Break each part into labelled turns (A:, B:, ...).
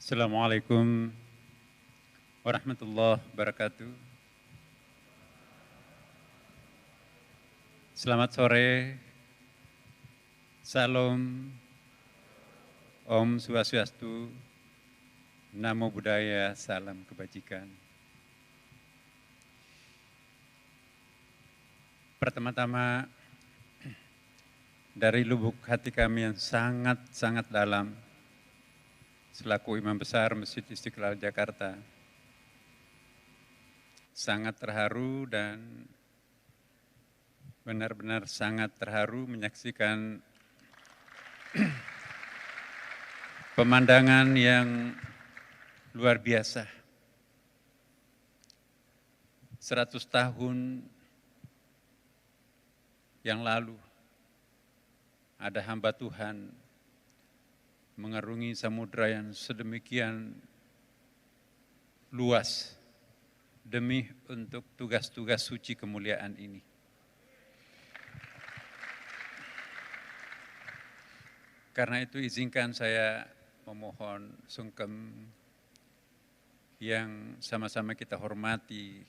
A: Assalamualaikum warahmatullahi wabarakatuh. Selamat sore, salam, Om Swastiastu, Namo Buddhaya, salam kebajikan. Pertama-tama, dari lubuk hati kami yang sangat-sangat dalam, selaku Imam Besar Masjid Istiqlal Jakarta, sangat terharu dan benar-benar sangat terharu menyaksikan pemandangan yang luar biasa. 100 tahun yang lalu, ada hamba Tuhan mengarungi samudra yang sedemikian luas demi untuk tugas-tugas suci kemuliaan ini. Karena itu izinkan saya memohon sungkem yang sama-sama kita hormati,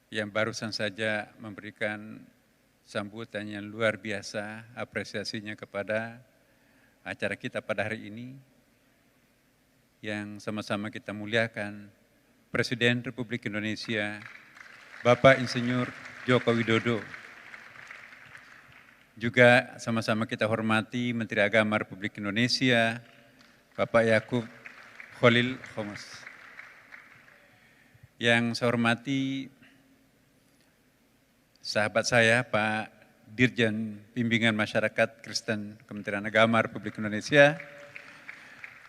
A: yang barusan saja memberikan sambutan yang luar biasa, apresiasinya kepada acara kita pada hari ini, yang sama-sama kita muliakan Presiden Republik Indonesia, Bapak Insinyur Joko Widodo. Juga sama-sama kita hormati Menteri Agama Republik Indonesia, Bapak Yakub Khalil Qomas. Yang saya hormati sahabat saya, Pak Dirjen Bimbingan Masyarakat Kristen Kementerian Agama Republik Indonesia,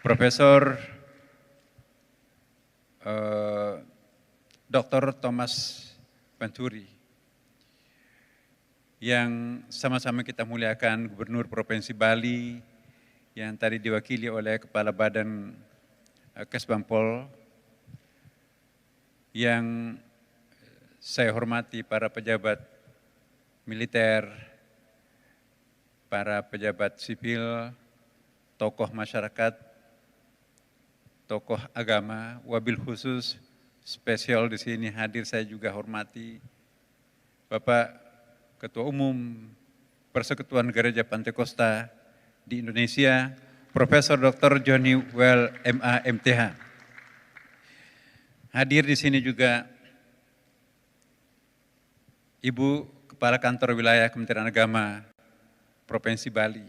A: Profesor Dr. Thomas Panturi, yang sama-sama kita muliakan Gubernur Provinsi Bali, yang tadi diwakili oleh Kepala Badan Kesbangpol, yang saya hormati para pejabat militer, para pejabat sipil, tokoh masyarakat, tokoh agama, wabil khusus spesial di sini hadir saya juga hormati Bapak Ketua Umum Persekutuan Gereja Pantekosta di Indonesia, Profesor Dr. Johnny Well MA MTH. Hadir di sini juga Ibu Kepala Kantor Wilayah Kementerian Agama Provinsi Bali,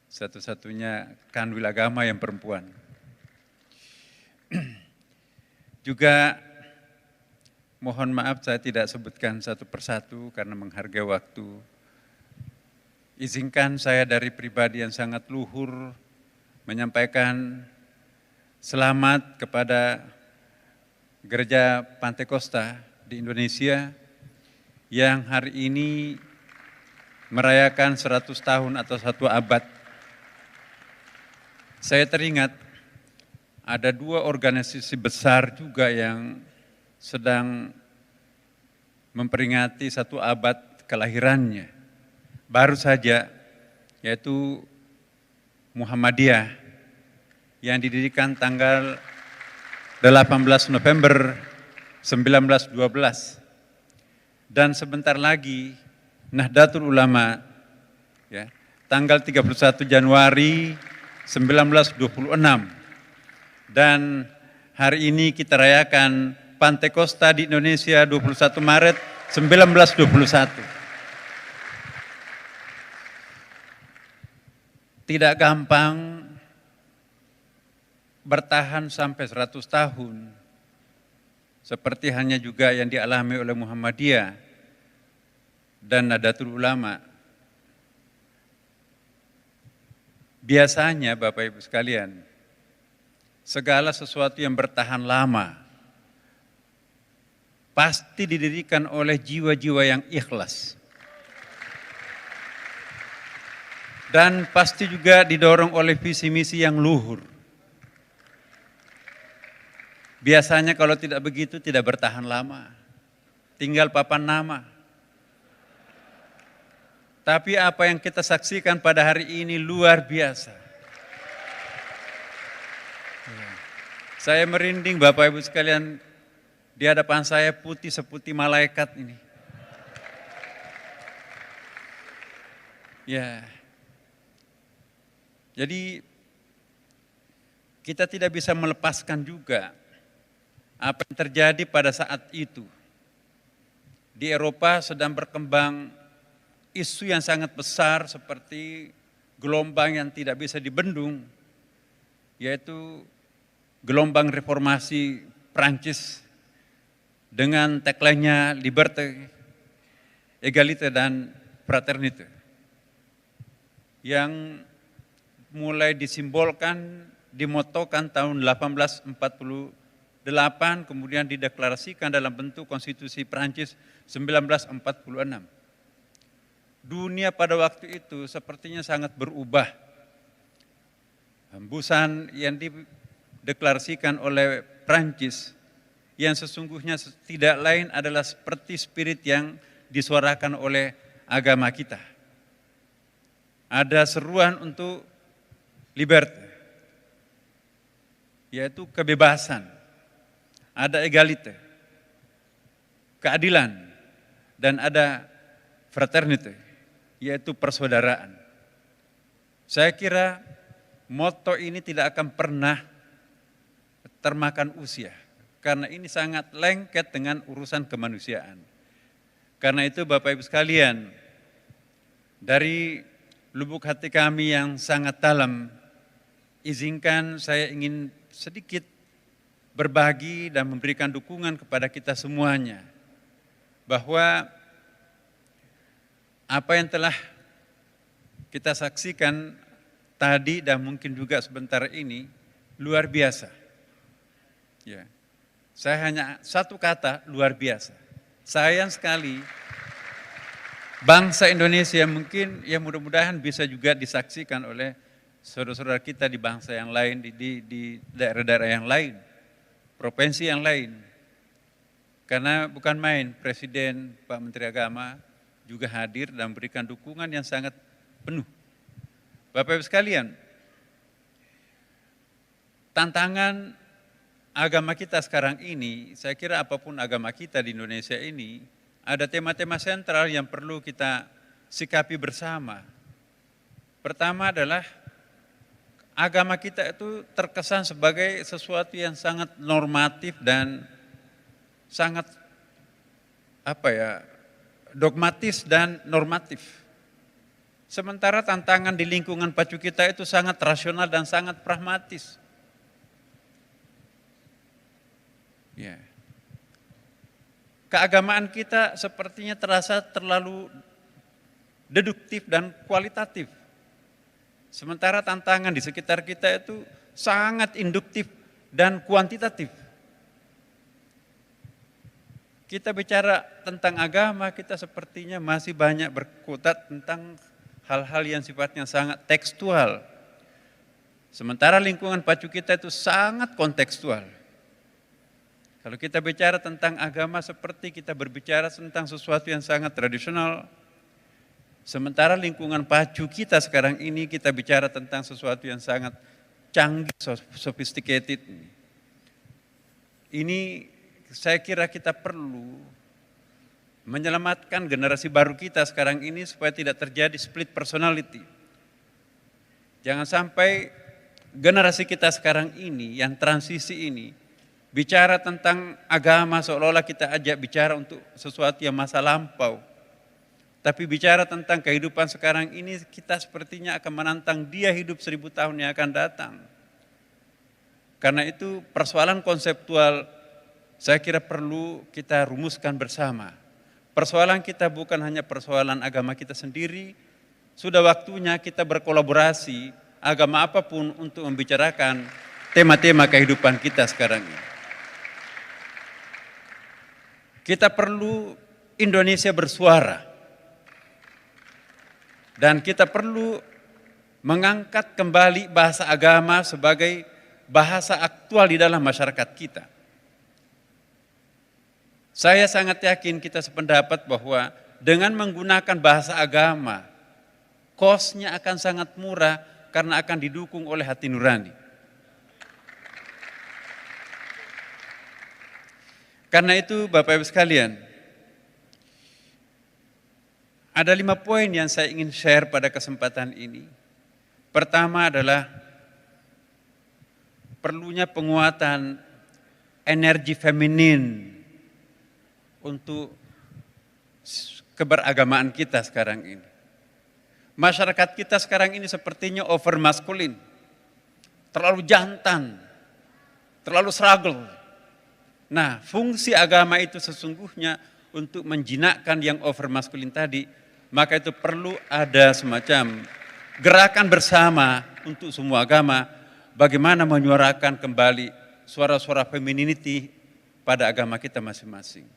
A: satu-satunya kanwil agama yang perempuan. Juga mohon maaf saya tidak sebutkan satu persatu karena menghargai waktu. Izinkan saya dari pribadi yang sangat luhur menyampaikan selamat kepada Gereja Pantekosta di Indonesia yang hari ini merayakan 100 tahun atau 1 abad. Saya teringat ada 2 organisasi besar juga yang sedang memperingati 1 abad kelahirannya. Baru saja, yaitu Muhammadiyah yang didirikan tanggal 18 November 1912. Dan sebentar lagi Nahdlatul Ulama, ya, tanggal 31 Januari 1926. Dan hari ini kita rayakan Pantekosta di Indonesia 21 Maret 1921. Tidak gampang bertahan sampai 100 tahun. Seperti hanya juga yang dialami oleh Muhammadiyah dan Nahdlatul Ulama. Biasanya Bapak Ibu sekalian, segala sesuatu yang bertahan lama pasti didirikan oleh jiwa-jiwa yang ikhlas. Dan pasti juga didorong oleh visi misi yang luhur. Biasanya kalau tidak begitu tidak bertahan lama, tinggal papan nama. Tapi apa yang kita saksikan pada hari ini luar biasa. Saya merinding Bapak Ibu sekalian, di hadapan saya putih seputih malaikat ini. Ya, jadi kita tidak bisa melepaskan juga apa yang terjadi pada saat itu. Di Eropa sedang berkembang isu yang sangat besar seperti gelombang yang tidak bisa dibendung, yaitu gelombang reformasi Prancis dengan tagline-nya Liberté, Égalité dan Fraternité, yang mulai disimbolkan, dimotokan tahun 1848, kemudian dideklarasikan dalam bentuk konstitusi Prancis 1946. Dunia pada waktu itu sepertinya sangat berubah. Hembusan yang dideklarasikan oleh Prancis yang sesungguhnya tidak lain adalah seperti spirit yang disuarakan oleh agama kita. Ada seruan untuk liberté, yaitu kebebasan. Ada égalité, keadilan, dan ada fraternité, yaitu persaudaraan. Saya kira moto ini tidak akan pernah termakan usia, karena ini sangat lengket dengan urusan kemanusiaan. Karena itu Bapak Ibu sekalian, dari lubuk hati kami yang sangat dalam, izinkan saya ingin sedikit berbagi dan memberikan dukungan kepada kita semuanya, bahwa apa yang telah kita saksikan tadi dan mungkin juga sebentar ini luar biasa. Ya, saya hanya satu kata, luar biasa. Sayang sekali bangsa Indonesia mungkin ya mudah-mudahan bisa juga disaksikan oleh saudara-saudara kita di bangsa yang lain, di daerah-daerah yang lain, provinsi yang lain. Karena bukan main, Presiden, Pak Menteri Agama juga hadir dan memberikan dukungan yang sangat penuh. Bapak Ibu sekalian, tantangan agama kita sekarang ini, saya kira apapun agama kita di Indonesia ini, ada tema-tema sentral yang perlu kita sikapi bersama. Pertama adalah agama kita itu terkesan sebagai sesuatu yang sangat normatif dan sangat dogmatis dan normatif. Sementara tantangan di lingkungan pacu kita itu sangat rasional dan sangat pragmatis. Ya. Keagamaan kita sepertinya terasa terlalu deduktif dan kualitatif. Sementara tantangan di sekitar kita itu sangat induktif dan kuantitatif. Kita bicara tentang agama, kita sepertinya masih banyak berkutat tentang hal-hal yang sifatnya sangat tekstual. Sementara lingkungan pacu kita itu sangat kontekstual. Kalau kita bicara tentang agama seperti kita berbicara tentang sesuatu yang sangat tradisional. Sementara lingkungan pacu kita sekarang ini kita bicara tentang sesuatu yang sangat canggih, sophisticated. Ini saya kira kita perlu menyelamatkan generasi baru kita sekarang ini supaya tidak terjadi split personality. Jangan sampai generasi kita sekarang ini yang transisi ini bicara tentang agama seolah-olah kita ajak bicara untuk sesuatu yang masa lampau. Tapi bicara tentang kehidupan sekarang ini kita sepertinya akan menantang dia hidup 1000 tahun yang akan datang. Karena itu persoalan konseptual saya kira perlu kita rumuskan bersama. Persoalan kita bukan hanya persoalan agama kita sendiri, sudah waktunya kita berkolaborasi agama apapun untuk membicarakan tema-tema kehidupan kita sekarang ini. Kita perlu Indonesia bersuara dan kita perlu mengangkat kembali bahasa agama sebagai bahasa aktual di dalam masyarakat kita. Saya sangat yakin kita sependapat bahwa dengan menggunakan bahasa agama, kosnya akan sangat murah karena akan didukung oleh hati nurani. Karena itu Bapak Ibu sekalian, ada 5 poin yang saya ingin share pada kesempatan ini. Pertama adalah perlunya penguatan energi feminin untuk keberagamaan kita sekarang ini. Masyarakat kita sekarang ini sepertinya over maskulin, terlalu jantan, terlalu struggle. Nah, fungsi agama itu sesungguhnya untuk menjinakkan yang over maskulin tadi, maka itu perlu ada semacam gerakan bersama untuk semua agama, bagaimana menyuarakan kembali suara-suara femininity pada agama kita masing-masing.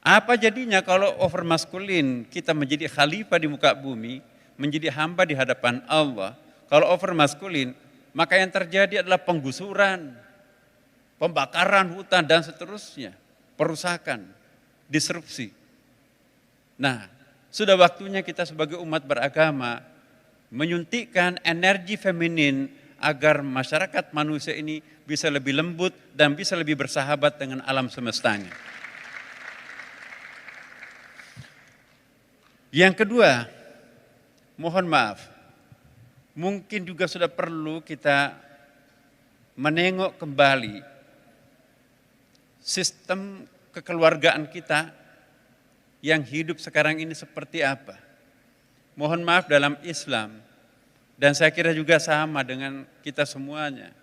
A: Apa jadinya kalau over maskulin kita menjadi khalifah di muka bumi, menjadi hamba di hadapan Allah? Kalau over maskulin, maka yang terjadi adalah penggusuran, pembakaran hutan dan seterusnya, perusakan, disrupsi. Nah, sudah waktunya kita sebagai umat beragama menyuntikkan energi feminin agar masyarakat manusia ini bisa lebih lembut dan bisa lebih bersahabat dengan alam semestanya. Yang kedua, mohon maaf, mungkin juga sudah perlu kita menengok kembali sistem kekeluargaan kita yang hidup sekarang ini seperti apa. Mohon maaf, dalam Islam, dan saya kira juga sama dengan kita semuanya,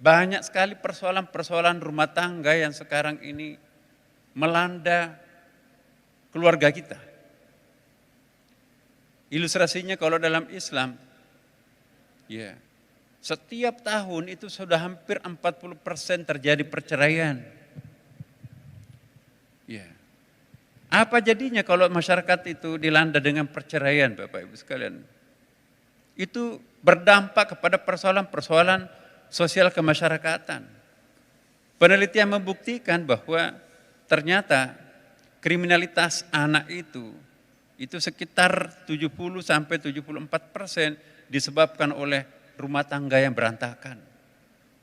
A: banyak sekali persoalan-persoalan rumah tangga yang sekarang ini melanda keluarga kita. Ilustrasinya kalau dalam Islam, ya, setiap tahun itu sudah hampir 40% terjadi perceraian. Ya. Apa jadinya kalau masyarakat itu dilanda dengan perceraian, Bapak Ibu sekalian? Itu berdampak kepada persoalan-persoalan sosial kemasyarakatan. Penelitian membuktikan bahwa ternyata kriminalitas anak itu sekitar 70-74% disebabkan oleh rumah tangga yang berantakan.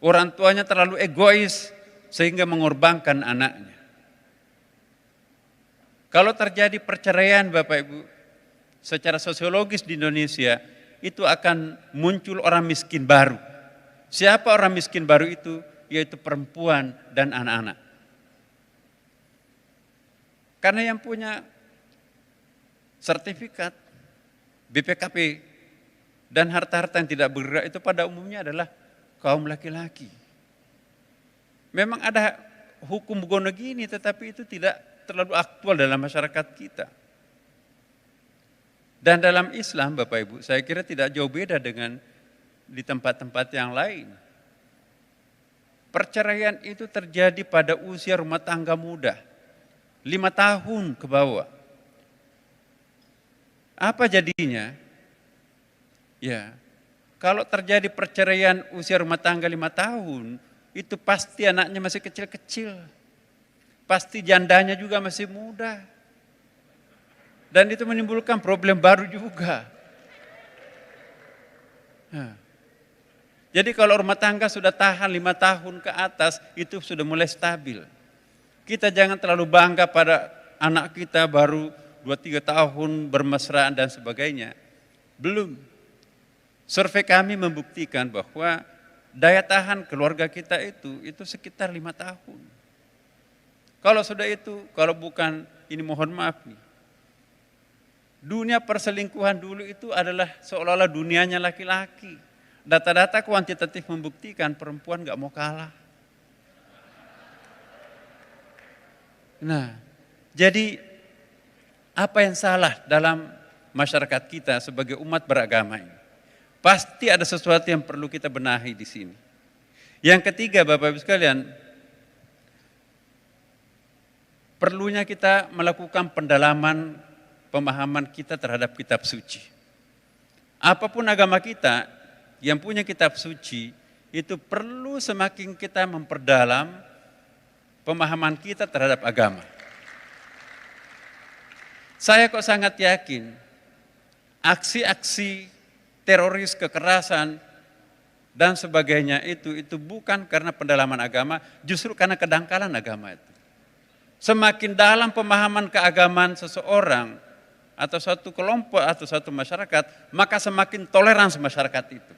A: Orang tuanya terlalu egois sehingga mengorbankan anaknya. Kalau terjadi perceraian Bapak Ibu, secara sosiologis di Indonesia itu akan muncul orang miskin baru. Siapa orang miskin baru itu? Yaitu perempuan dan anak-anak. Karena yang punya sertifikat BPKP dan harta-harta yang tidak bergerak itu pada umumnya adalah kaum laki-laki. Memang ada hukum begono gini, tetapi itu tidak terlalu aktual dalam masyarakat kita. Dan dalam Islam Bapak Ibu, saya kira tidak jauh beda dengan di tempat-tempat yang lain. Perceraian itu terjadi pada usia rumah tangga muda, 5 tahun ke bawah. Apa jadinya? Ya, kalau terjadi perceraian usia rumah tangga 5 tahun, itu pasti anaknya masih kecil-kecil. Pasti jandanya juga masih muda. Dan itu menimbulkan problem baru juga. Nah, jadi kalau rumah tangga sudah tahan 5 tahun ke atas, itu sudah mulai stabil. Kita jangan terlalu bangga pada anak kita baru 2-3 tahun bermesraan dan sebagainya. Belum. Survei kami membuktikan bahwa daya tahan keluarga kita itu sekitar 5 tahun. Kalau sudah itu, kalau bukan, ini mohon maaf nih. Dunia perselingkuhan dulu itu adalah seolah-olah dunianya laki-laki. Data-data kuantitatif membuktikan perempuan gak mau kalah. Nah, jadi apa yang salah dalam masyarakat kita sebagai umat beragama ini? Pasti ada sesuatu yang perlu kita benahi di sini. Yang ketiga Bapak Ibu sekalian, perlunya kita melakukan pendalaman pemahaman kita terhadap kitab suci. Apapun agama kita yang punya kitab suci, itu perlu semakin kita memperdalam pemahaman kita terhadap agama. Saya kok sangat yakin aksi-aksi teroris kekerasan dan sebagainya itu bukan karena pendalaman agama, justru karena kedangkalan agama itu. Semakin dalam pemahaman keagamaan seseorang atau satu kelompok atau satu masyarakat, maka semakin toleransi masyarakat itu.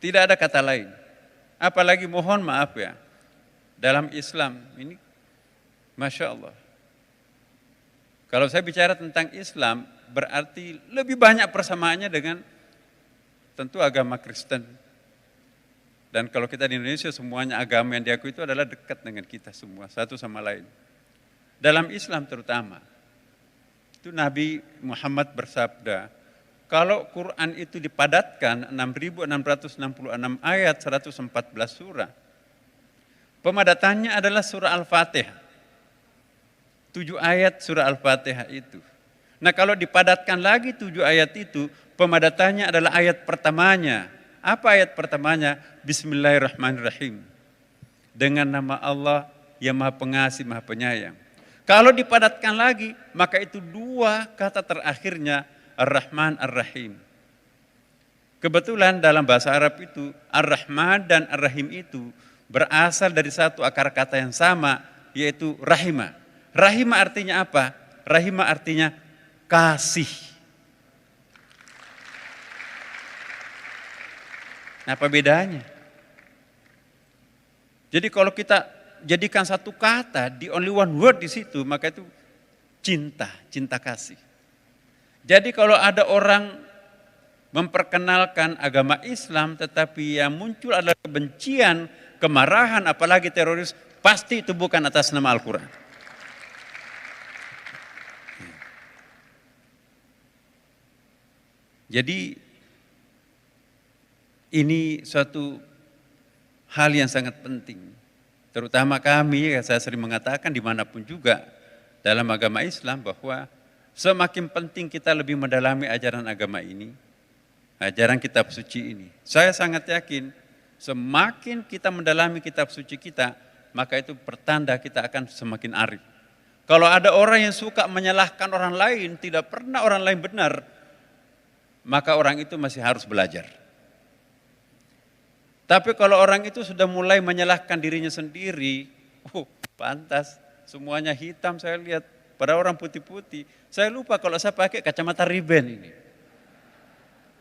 A: Tidak ada kata lain. Apalagi mohon maaf ya, dalam Islam ini, Masya Allah. Kalau saya bicara tentang Islam, berarti lebih banyak persamaannya dengan tentu agama Kristen. Dan kalau kita di Indonesia, semuanya agama yang diakui itu adalah dekat dengan kita semua, satu sama lain. Dalam Islam terutama, itu Nabi Muhammad bersabda, kalau Quran itu dipadatkan 6.666 ayat, 114 surah, pemadatannya adalah surah Al-Fatihah. 7 ayat surah Al-Fatihah itu. Nah kalau dipadatkan lagi 7 ayat itu, pemadatannya adalah ayat pertamanya. Apa ayat pertamanya? Bismillahirrahmanirrahim. Dengan nama Allah yang Maha Pengasih, Maha Penyayang. Kalau dipadatkan lagi, maka itu 2 kata terakhirnya, Ar-Rahman Ar-Rahim. Kebetulan dalam bahasa Arab itu, Ar-Rahman dan Ar-Rahim itu berasal dari satu akar kata yang sama, yaitu rahimah. Rahimah artinya apa? Rahimah artinya kasih. Apa bedanya? Jadi kalau kita jadikan satu kata di only one word di situ, maka itu cinta, cinta kasih. Jadi kalau ada orang memperkenalkan agama Islam tetapi yang muncul adalah kebencian, kemarahan, apalagi teroris, pasti itu bukan atas nama Al-Quran. Jadi ini suatu hal yang sangat penting. Terutama kami, saya sering mengatakan dimanapun juga dalam agama Islam bahwa semakin penting kita lebih mendalami ajaran agama ini, ajaran kitab suci ini. Saya sangat yakin semakin kita mendalami kitab suci kita, maka itu pertanda kita akan semakin arif. Kalau ada orang yang suka menyalahkan orang lain, tidak pernah orang lain benar, maka orang itu masih harus belajar. Tapi kalau orang itu sudah mulai menyalahkan dirinya sendiri, pantas semuanya hitam saya lihat, pada orang putih-putih. Saya lupa kalau saya pakai kacamata Ray-Ban ini.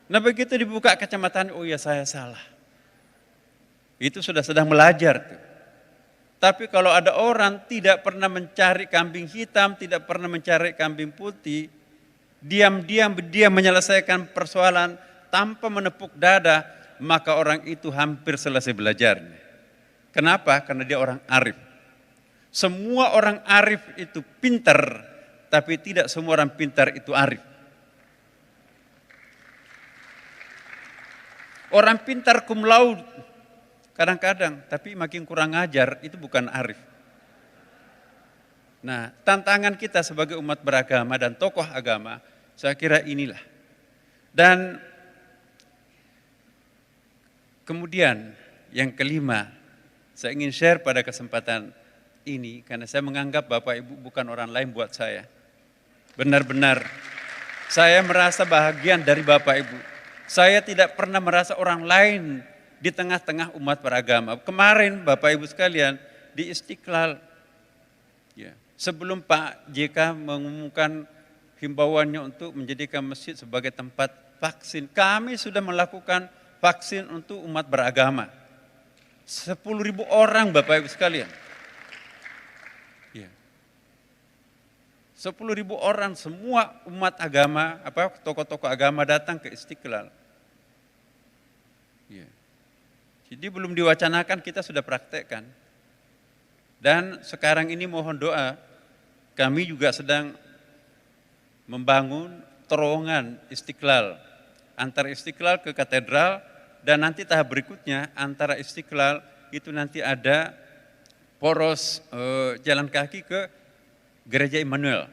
A: Nah begitu dibuka kacamatanya, oh ya saya salah. Itu sudah sedang belajar tuh. Tapi kalau ada orang tidak pernah mencari kambing hitam, tidak pernah mencari kambing putih, diam-diam dia menyelesaikan persoalan tanpa menepuk dada, maka orang itu hampir selesai belajarnya. Kenapa? Karena dia orang arif. Semua orang arif itu pintar, tapi tidak semua orang pintar itu arif. Orang pintar cum laude kadang-kadang, tapi makin kurang ajar, itu bukan arif. Nah, tantangan kita sebagai umat beragama dan tokoh agama, saya kira inilah. Dan kemudian yang kelima, saya ingin share pada kesempatan ini karena saya menganggap Bapak Ibu bukan orang lain buat saya. Benar-benar saya merasa bahagian dari Bapak Ibu. Saya tidak pernah merasa orang lain di tengah-tengah umat beragama. Kemarin Bapak Ibu sekalian di Istiqlal, ya, sebelum Pak JK mengumumkan himbauannya untuk menjadikan masjid sebagai tempat vaksin, kami sudah melakukan vaksin untuk umat beragama. 10.000 orang Bapak Ibu sekalian. Ya. 10.000 orang semua umat agama, tokoh-tokoh agama datang ke Istiqlal. Ya. Jadi belum diwacanakan, kita sudah praktekkan. Dan sekarang ini mohon doa, kami juga sedang membangun terowongan Istiqlal. Antara Istiqlal ke katedral, dan nanti tahap berikutnya antara Istiqlal itu nanti ada poros jalan kaki ke Gereja Immanuel.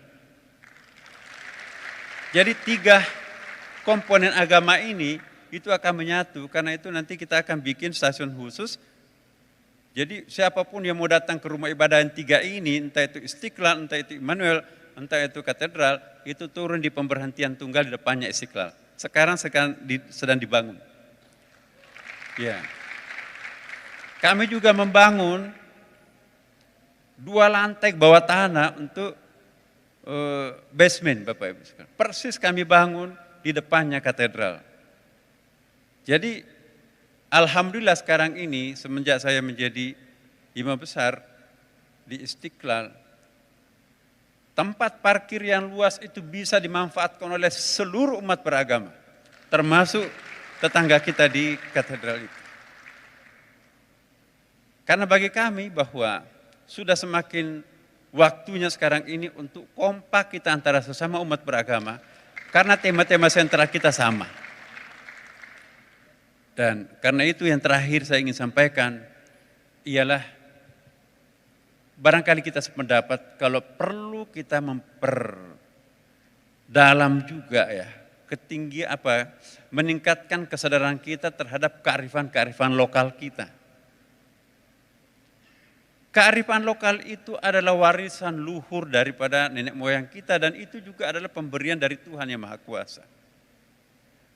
A: Jadi 3 komponen agama ini itu akan menyatu, karena itu nanti kita akan bikin stasiun khusus. Jadi siapapun yang mau datang ke rumah ibadah yang 3 ini, entah itu Istiqlal, entah itu Immanuel, entah itu katedral, itu turun di pemberhentian tunggal di depannya Istiqlal. sekarang sedang dibangun. Ya. Kami juga membangun 2 lantai bawah tanah untuk basement, Bapak Ibu sekalian. Persis kami bangun di depannya katedral. Jadi alhamdulillah sekarang ini semenjak saya menjadi imam besar di Istiqlal, tempat parkir yang luas itu bisa dimanfaatkan oleh seluruh umat beragama, termasuk tetangga kita di katedral itu. Karena bagi kami bahwa sudah semakin waktunya sekarang ini untuk kompak kita antara sesama umat beragama, karena tema-tema sentral kita sama. Dan karena itu yang terakhir saya ingin sampaikan ialah barangkali kita sependapat kalau perlu kita memperdalam juga ya, meningkatkan kesadaran kita terhadap kearifan-kearifan lokal kita. Kearifan lokal itu adalah warisan luhur daripada nenek moyang kita dan itu juga adalah pemberian dari Tuhan Yang Maha Kuasa.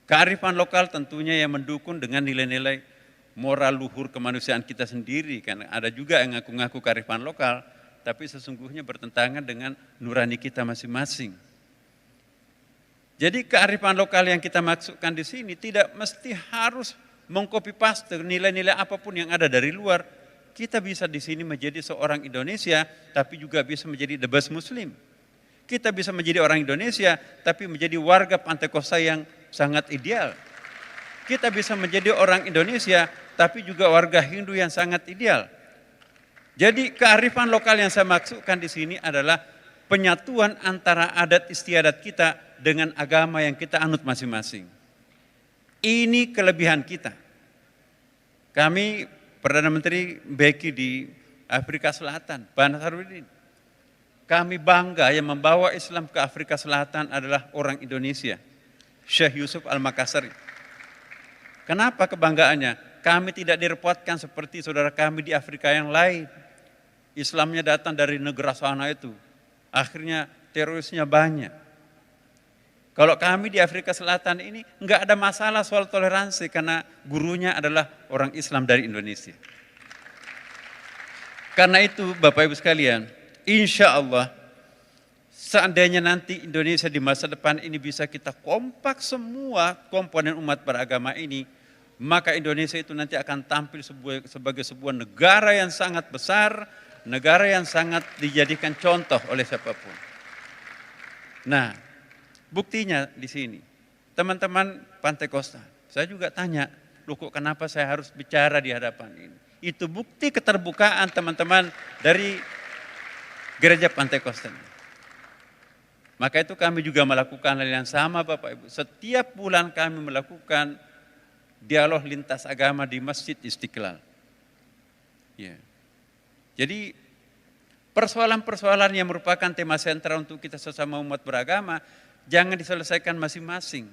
A: Kearifan lokal tentunya yang mendukung dengan nilai-nilai moral luhur kemanusiaan kita sendiri. Karena ada juga yang ngaku-ngaku kearifan lokal, tapi sesungguhnya bertentangan dengan nurani kita masing-masing. Jadi kearifan lokal yang kita maksudkan di sini tidak mesti harus mengcopy paste nilai-nilai apapun yang ada dari luar. Kita bisa di sini menjadi seorang Indonesia, tapi juga bisa menjadi the best Muslim. Kita bisa menjadi orang Indonesia, tapi menjadi warga Pantai Kosta yang sangat ideal. Kita bisa menjadi orang Indonesia, tapi juga warga Hindu yang sangat ideal. Jadi kearifan lokal yang saya maksudkan di sini adalah penyatuan antara adat istiadat kita dengan agama yang kita anut masing-masing. Ini kelebihan kita. Kami Perdana Menteri Beki di Afrika Selatan, Pak Nasaruddin. Kami bangga yang membawa Islam ke Afrika Selatan adalah orang Indonesia, Syekh Yusuf Al-Makassari. Kenapa kebanggaannya? Kami tidak direpotkan seperti saudara kami di Afrika yang lain. Islamnya datang dari negara sana itu. Akhirnya terorisnya banyak. Kalau kami di Afrika Selatan ini enggak ada masalah soal toleransi karena gurunya adalah orang Islam dari Indonesia. Karena itu Bapak Ibu sekalian, insya Allah seandainya nanti Indonesia di masa depan ini bisa kita kompak semua komponen umat beragama ini, maka Indonesia itu nanti akan tampil sebagai sebuah negara yang sangat besar, negara yang sangat dijadikan contoh oleh siapapun. Nah, buktinya di sini, teman-teman Pantai Kosta, saya juga tanya, loh kok kenapa saya harus bicara di hadapan ini? Itu bukti keterbukaan teman-teman dari Gereja Pantai Kosta. Maka itu kami juga melakukan hal yang sama Bapak Ibu. Setiap bulan kami melakukan dialog lintas agama di Masjid Istiqlal. Ya. Jadi persoalan-persoalan yang merupakan tema sentral untuk kita sesama umat beragama, jangan diselesaikan masing-masing.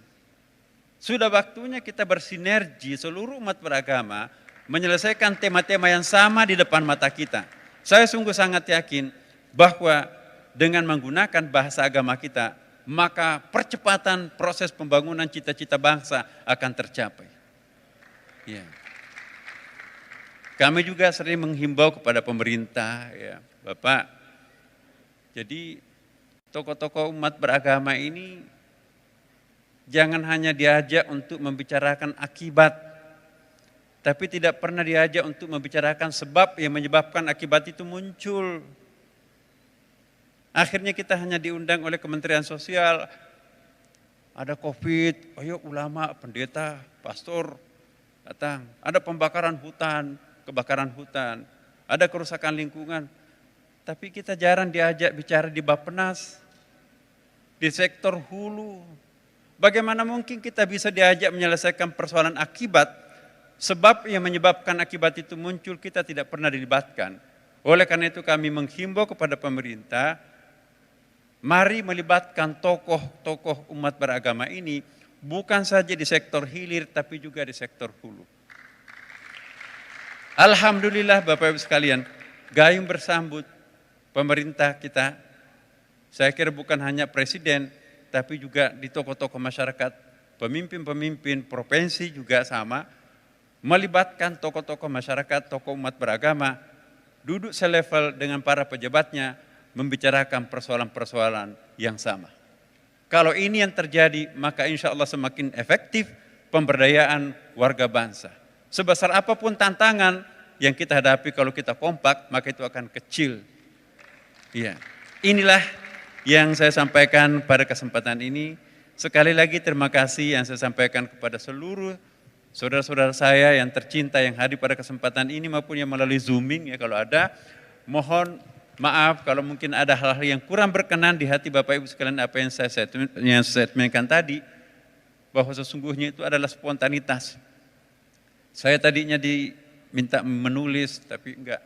A: Sudah waktunya kita bersinergi seluruh umat beragama menyelesaikan tema-tema yang sama di depan mata kita. Saya sungguh sangat yakin bahwa dengan menggunakan bahasa agama kita, maka percepatan proses pembangunan cita-cita bangsa akan tercapai. Ya. Kami juga sering menghimbau kepada pemerintah, ya, Bapak. Jadi tokoh-tokoh umat beragama ini jangan hanya diajak untuk membicarakan akibat, tapi tidak pernah diajak untuk membicarakan sebab yang menyebabkan akibat itu muncul. Akhirnya kita hanya diundang oleh Kementerian Sosial, ada COVID, ayo ulama, pendeta, pastor datang, ada pembakaran hutan, kebakaran hutan, ada kerusakan lingkungan. Tapi kita jarang diajak bicara di Bappenas, di sektor hulu. Bagaimana mungkin kita bisa diajak menyelesaikan persoalan akibat, sebab yang menyebabkan akibat itu muncul kita tidak pernah dilibatkan. Oleh karena itu kami menghimbau kepada pemerintah, mari melibatkan tokoh-tokoh umat beragama ini, bukan saja di sektor hilir, tapi juga di sektor hulu. Alhamdulillah Bapak Ibu sekalian, gayung bersambut pemerintah kita, saya kira bukan hanya presiden, tapi juga di tokoh-tokoh masyarakat pemimpin-pemimpin provinsi juga sama, melibatkan tokoh-tokoh masyarakat, tokoh umat beragama, duduk selevel dengan para pejabatnya, membicarakan persoalan-persoalan yang sama. Kalau ini yang terjadi, maka insya Allah semakin efektif pemberdayaan warga bangsa. Sebesar apapun tantangan yang kita hadapi, kalau kita kompak, maka itu akan kecil. Iya. Inilah yang saya sampaikan pada kesempatan ini. Sekali lagi terima kasih yang saya sampaikan kepada seluruh saudara-saudara saya yang tercinta yang hadir pada kesempatan ini maupun yang melalui Zooming ya, kalau ada. Mohon maaf kalau mungkin ada hal-hal yang kurang berkenan di hati Bapak Ibu sekalian apa yang saya statementkan tadi, bahwa sesungguhnya itu adalah spontanitas. Saya tadinya diminta menulis, tapi enggak.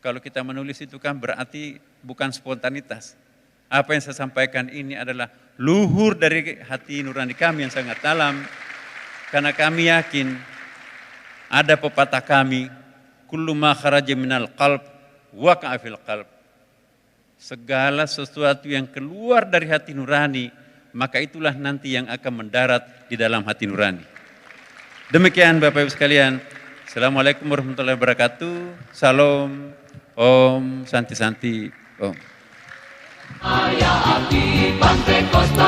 A: Kalau kita menulis itu kan berarti bukan spontanitas. Apa yang saya sampaikan ini adalah luhur dari hati nurani kami yang sangat dalam. Karena kami yakin ada pepatah kami, kullu ma kharaja minal qalb waqa'a fil qalb. Segala sesuatu yang keluar dari hati nurani, maka itulah nanti yang akan mendarat di dalam hati nurani. Demikian Bapak Ibu sekalian. Assalamualaikum warahmatullahi wabarakatuh. Salam. Om Santi Santi. Om.
B: Ayah Abdi Pantai Kosta